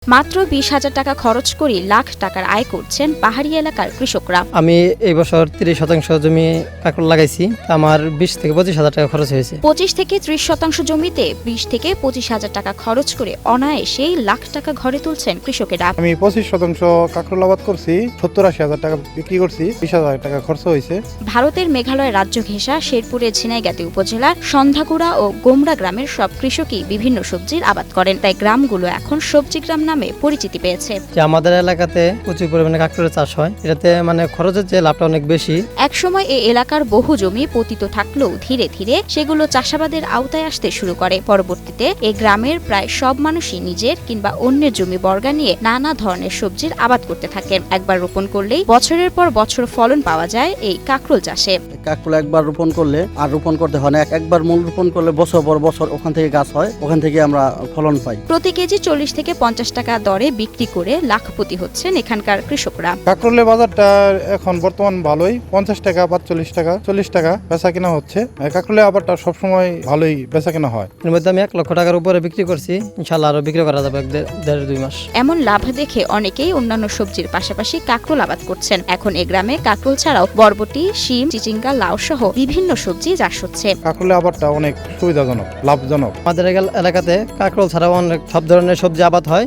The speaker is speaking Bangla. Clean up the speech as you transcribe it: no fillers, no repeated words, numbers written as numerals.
মাত্র 20,000 টাকা খরচ করে লাখ টাকার আয় করছেন পাহাড়ি এলাকার কৃষকরা। আমি এই বছর 30% জমি কাঁকরোল লাগাইছি। আমার 20 থেকে 25,000 টাকা খরচ হয়েছে। 25 থেকে 30% জমিতে 20 থেকে 25,000 টাকা খরচ করে অনায়াসেই লাখ টাকা ঘরে তুলছেন কৃষকেরা। আমি 25% কাঁকরোল আবাদ করছি, 70-80 হাজার টাকা বিক্রি করছি, 20,000 টাকা খরচ হয়েছে। ভারতের মেঘালয় রাজ্য ঘেঁষা শেরপুরের ঝিনাইগাতি উপজেলার সন্ধ্যাকুড়া ও গোমরা গ্রামের সব কৃষকই বিভিন্ন সবজির আবাদ করেন, তাই গ্রামগুলো এখন সবজি গ্রাম নামে পরিচিতি পেয়েছে। যে আমাদের এলাকাতে প্রচুর পরিমাণে কাঁকরোলের চাষ হয়, এটাতে মানে খরচের যে লাভটা অনেক বেশি। একসময় এই এলাকার বহু জমি পতিত থাকলেও ধীরে ধীরে সেগুলো চাষাবাদের আওতায় আসতে শুরু করে। পরবর্তীতে এই গ্রামের প্রায় সব মানুষই নিজের কিংবা অন্যের জমি বর্গা নিয়ে নানা ধরনের সবজির আবাদ করতে থাকেন। একবার রোপণ করলেই বছরের পর বছর ফলন পাওয়া যায় এই কাঁকরোল চাষে। কাঁকরোল একবার রোপণ করলে আর রোপণ করতে হয় না, একবার মূল রোপণ করলে বছর পর বছর ওখান থেকে গাছ হয়, ওখান থেকে আমরা ফলন পাই। প্রতি কেজি 40 থেকে 50 টাকা দরে বিক্রি করে লাখপতি হচ্ছেন এখানকার কৃষকরা। কাঁকরোলের বাজারটা এখন বর্তমান ভালোই, 50 টাকা, 45 টাকা, 40 টাকা বেচা কেনা হচ্ছে। কাঁকরোলের আবারটা সবসময় ভালোই বেচা কেনা হয়। এর মধ্যে আমি 1 লক্ষ টাকার উপরে বিক্রি করছি। ইনশাল্লাহ আরো বিক্রি করা যাবে 1.5-2 মাস। এমন লাভ দেখে অনেকেই অন্যান্য সবজির পাশাপাশি কাঁকরোল আবাদ করছেন। এখন এ গ্রামে কাঁকরোল ছাড়াও বরবটি, শিম, চিচিঙ্গা, লাউ সহ বিভিন্ন সবজি চাষ হচ্ছে। কাঁকরোলের আবারটা অনেক সুবিধাজনক, লাভজনক। আমাদের এলাকাতে কাঁকরোল ছাড়াও অনেক সব ধরনের সবজি আবাদ হয়।